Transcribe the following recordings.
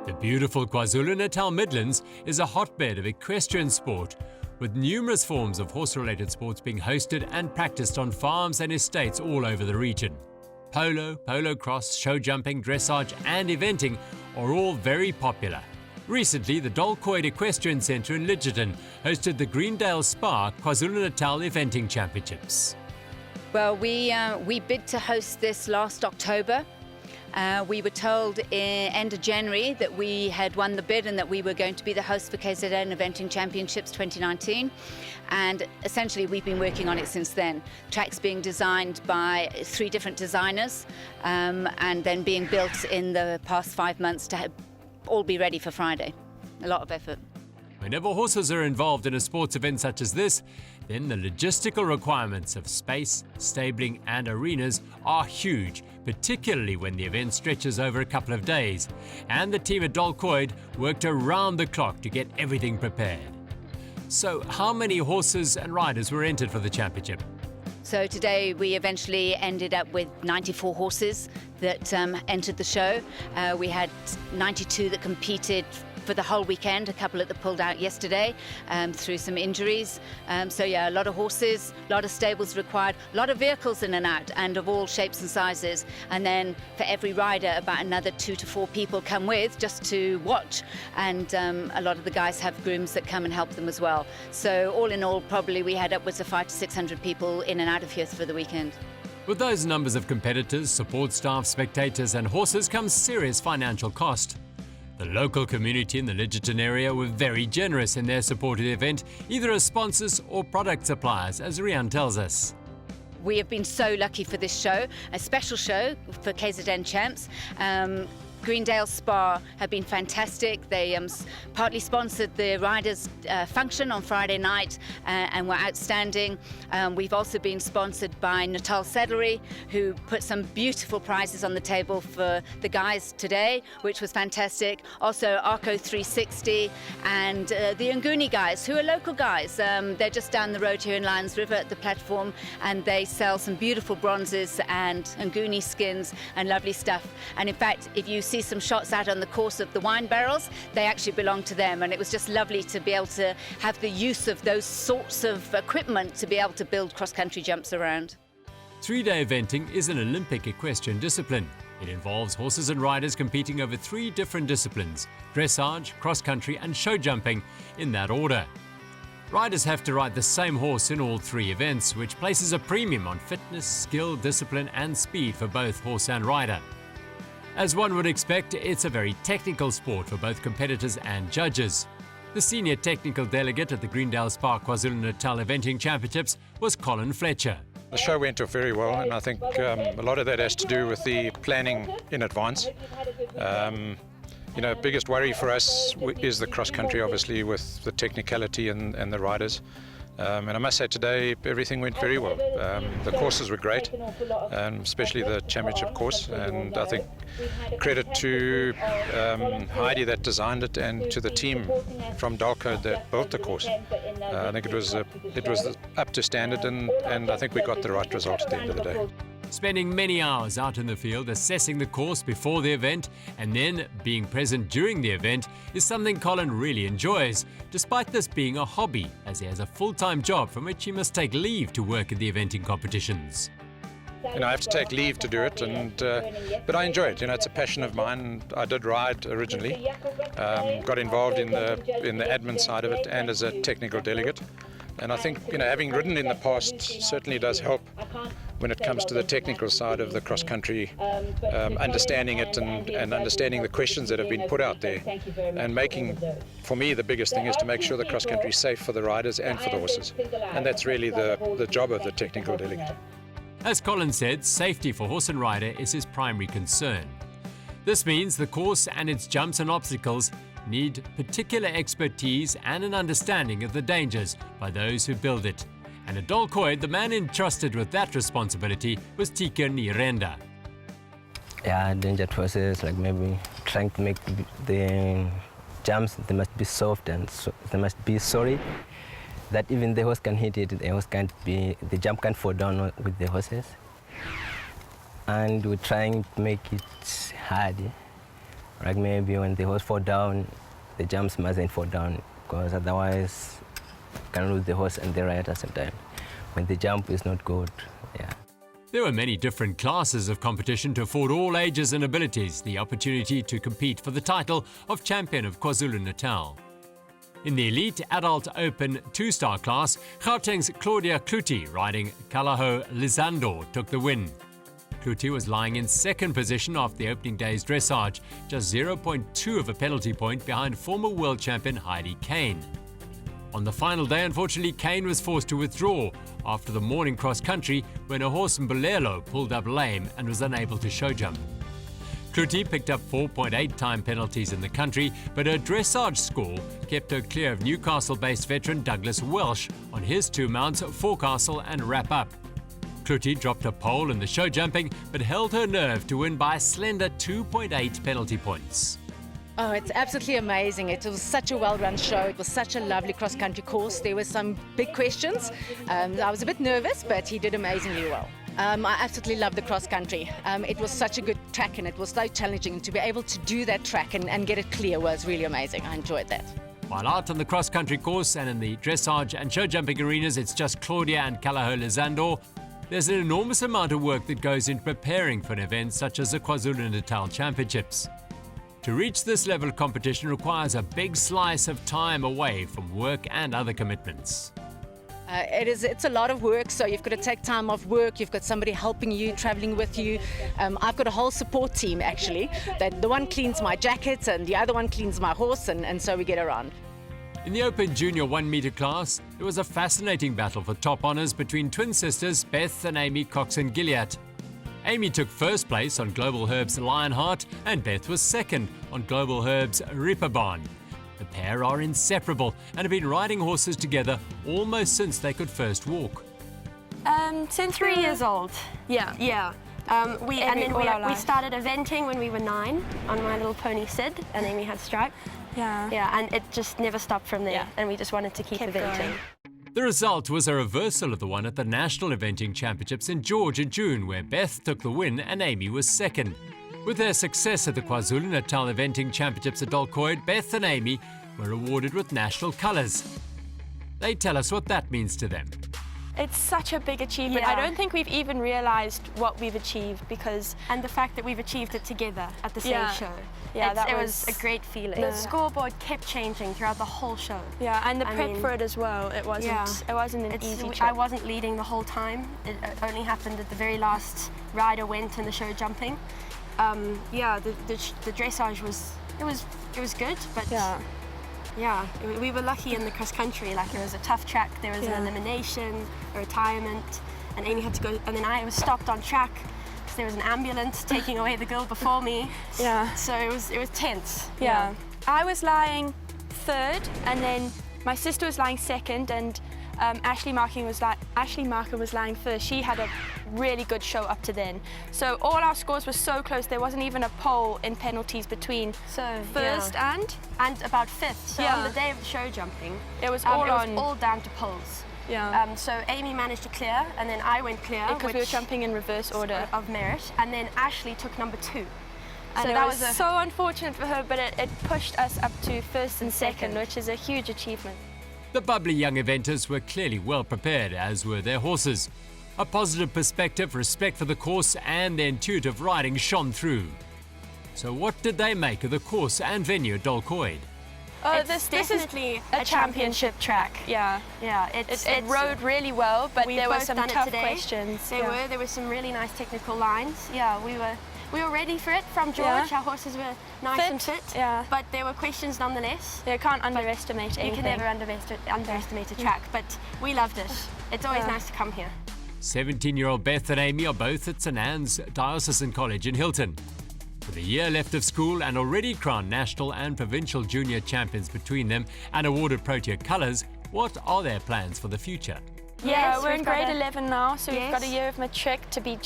The beautiful KwaZulu-Natal Midlands is a hotbed of equestrian sport, with numerous forms of horse-related sports being hosted and practiced on farms and estates all over the region. Polo, polo cross, show jumping, dressage and eventing are all very popular. Recently, the Dalcoid Equestrian Centre in Lidgerton hosted the Greendale KZN Eventing Championships. Well, we bid to host this last October. We were told end of January that we had won the bid and that we were going to be the host for KZN Eventing Championships 2019. And essentially we've been working on it since then. Tracks being designed by 3 different designers and then being built in the past 5 months to all be ready for Friday. A lot of effort. Whenever horses are involved in a sports event such as this, then the logistical requirements of space, stabling and arenas are huge, particularly when the event stretches over a couple of days. And the team at Dalcoid worked around the clock to get everything prepared. So how many horses and riders were entered for the championship? So today we eventually ended up with 94 horses that entered the show. We had 92 that competed for the whole weekend, a couple that pulled out yesterday through some injuries. So yeah, a lot of horses, a lot of stables required, a lot of vehicles in and out and of all shapes and sizes. And then for every rider, about another 2 to 4 people come with just to watch. And a lot of the guys have grooms that come and help them as well. So all in all, probably we had upwards of 500 to 600 people in and out of here for the weekend. With those numbers of competitors, support staff, spectators and horses comes serious financial cost. The local community in the Lidgerton area were very generous in their support of the event, either as sponsors or product suppliers, as Rian tells us. We have been so lucky for this show, a special show for KZN Champs. Greendale Spa have been fantastic. They partly sponsored the riders' function on Friday night and were outstanding. We've also been sponsored by Natal Saddlery, who put some beautiful prizes on the table for the guys today, which was fantastic. Also Arco 360 and the Nguni guys, who are local guys. They're just down the road here in Lions River at the platform, and they sell some beautiful bronzes and Nguni skins and lovely stuff. And in fact, if you see some shots out on the course of the wine barrels, they actually belong to them, and it was just lovely to be able to have the use of those sorts of equipment to be able to build cross-country jumps around. 3-day eventing is an Olympic equestrian discipline. It involves horses and riders competing over 3 different disciplines: dressage, cross-country and show jumping, in that order. Riders have to ride the same horse in all 3 events, which places a premium on fitness, skill, discipline and speed for both horse and rider. As one would expect, it's a very technical sport for both competitors and judges. The senior technical delegate at the Greendale KZN Eventing Championships was Colin Fletcher. The show went off very well, and I think a lot of that has to do with the planning in advance. Biggest worry for us is the cross-country, obviously, with the technicality and the riders. And I must say today everything went very well. The courses were great, especially the championship course, and I think credit to Heidi that designed it and to the team from Dalcoid that built the course. I think it was up to standard, and I think we got the right result at the end of the day. Spending many hours out in the field assessing the course before the event and then being present during the event is something Colin really enjoys, despite this being a hobby, as he has a full-time job from which he must take leave to work in the eventing competitions. I have to take leave to do it, but I enjoy it. It's a passion of mine. I did ride originally, got involved in the admin side of it and as a technical delegate. And I think having ridden in the past certainly does help when it comes to the technical side of the cross-country, understanding it and understanding the questions that have been put out there, and for me, the biggest thing is to make sure the cross-country is safe for the riders and for the horses, and that's really the job of the technical delegate. As Colin said, safety for horse and rider is his primary concern. This means the course and its jumps and obstacles need particular expertise and an understanding of the dangers by those who build it. And at Dalcoid, the man entrusted with that responsibility was Tika Nirenda. Yeah, danger process, like maybe trying to make the jumps, they must be soft and they must be sorry that even the horse can hit it, the jump can't fall down with the horses. And we're trying to make it hard Like maybe when the horse fall down, the jumps mustn't fall down, because otherwise you can lose the horse and the rider at the same time. When the jump is not good, yeah. There were many different classes of competition to afford all ages and abilities the opportunity to compete for the title of Champion of KwaZulu-Natal. In the Elite Adult Open 2-star class, Gauteng's Claudia Kluti riding Kalaho Lizando took the win. Kluti was lying in second position after the opening day's dressage, just 0.2 of a penalty point behind former world champion Heidi Kane. On the final day, unfortunately, Kane was forced to withdraw after the morning cross-country when her horse Mbulelo pulled up lame and was unable to show jump. Kluti picked up 4.8 time penalties in the country, but her dressage score kept her clear of Newcastle-based veteran Douglas Welsh on his 2 mounts, Forecastle and Wrap Up. Kluti dropped a pole in the show jumping, but held her nerve to win by a slender 2.8 penalty points. Oh, it's absolutely amazing. It was such a well-run show. It was such a lovely cross-country course. There were some big questions. I was a bit nervous, but he did amazingly well. I absolutely loved the cross-country. It was such a good track and it was so challenging. To be able to do that track and get it clear was really amazing. I enjoyed that. While out on the cross-country course and in the dressage and show jumping arenas, it's just Claudia and Kalaho Lizando. There's an enormous amount of work that goes into preparing for an event such as the KwaZulu-Natal Championships. To reach this level of competition requires a big slice of time away from work and other commitments. It's a lot of work, so you've got to take time off work, you've got somebody helping you, traveling with you. I've got a whole support team actually, that the one cleans my jackets and the other one cleans my horse, and so we get around. In the Open Junior 1 metre class, there was a fascinating battle for top honours between twin sisters Beth and Amy Coxon-Gilliatt. Amy took first place on Global Herb's Lionheart and Beth was second on Global Herb's Ripperbahn. The pair are inseparable and have been riding horses together almost since they could first walk. Since 3 years old. Yeah. Yeah. We started eventing when we were 9 on My Little Pony Sid, and Amy had Stripe. Yeah. Yeah, and it just never stopped from there, Yeah. and we just wanted to keep eventing. going. The result was a reversal of the one at the National Eventing Championships in George in June, where Beth took the win and Amy was second. With their success at the KwaZulu-Natal Eventing Championships at Dalcoid, Beth and Amy were awarded with national colours. They tell us what that means to them. It's such a big achievement. Yeah. I don't think we've even realised what we've achieved because... And the fact that we've achieved it together at the same show. Yeah, It was a great feeling. The scoreboard kept changing throughout the whole show. Yeah, and the I prep mean, for it as well. It wasn't an easy trip. I wasn't leading the whole time. It only happened at the very last rider went in the show jumping. The dressage was good, but we were lucky in the cross country. Like it was a tough track. There was an elimination, a retirement, and Amy had to go. And then I was stopped on track because there was an ambulance taking away the girl before me. Yeah. So it was tense. Yeah. I was lying third, and then my sister was lying second, and Ashley Markin was lying first. She had a really good show up to then. So all our scores were so close. There wasn't even a pole in penalties between first and about fifth. So on the day of the show jumping, it was all down to poles. Yeah. So Amy managed to clear, and then I went clear because we were jumping in reverse order of merit, and then Ashley took number 2. And so it that was so unfortunate for her, but it pushed us up to first and second, which is a huge achievement. The bubbly young eventers were clearly well prepared, as were their horses. A positive perspective, respect for the course and their intuitive riding shone through. So what did they make of the course and venue at Dalcoid? Oh, This this is definitely a championship track. Yeah. Yeah, It rode really well, but there were some tough today. questions. There were some really nice technical lines. Yeah, we were ready for it from George. Our horses were nice and fit. Yeah. But there were questions nonetheless. You can't underestimate anything. You can never underestimate a track, but we loved it. It's always nice to come here. 17-year-old Beth and Amy are both at St Anne's Diocesan College in Hilton. With a year left of school and already crowned national and provincial junior champions between them and awarded Protea colours, what are their plans for the future? Yeah, Yes, we're in we've got grade a- 11 now, so we've got a Yes. year of matric to be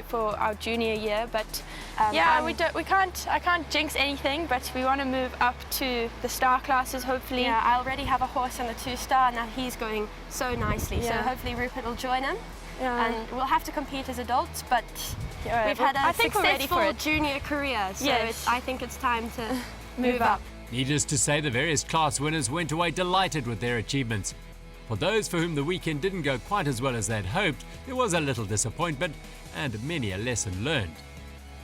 for our junior year. But I can't jinx anything. But we want to move up to the star classes, hopefully. Yeah, I already have a horse on the 2-star, and now he's going so nicely. So Yeah. hopefully Rupert will join him. Yeah. And we'll have to compete as adults, but We've had a I think we're ready for successful it. junior career, so Yes. I think it's time to Move up. Needless to say, the various class winners went away delighted with their achievements. For those for whom the weekend didn't go quite as well as they'd hoped, there was a little disappointment and many a lesson learned.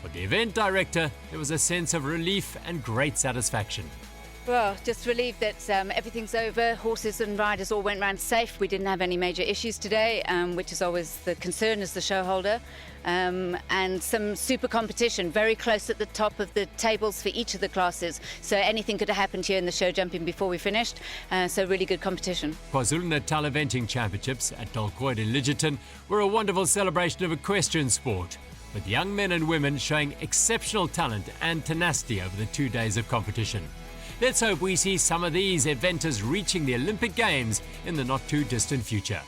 For the event director, there was a sense of relief and great satisfaction. Well, just relieved that everything's over. Horses and riders all went round safe. We didn't have any major issues today, which is always the concern as the show holder. And some super competition, very close at the top of the tables for each of the classes. So anything could have happened here in the show jumping before we finished. So really good competition. KwaZulu-Natal Eventing Championships at Dalcoid in Lidgerton were a wonderful celebration of equestrian sport, with young men and women showing exceptional talent and tenacity over the 2 days of competition. Let's hope we see some of these eventers reaching the Olympic Games in the not too distant future.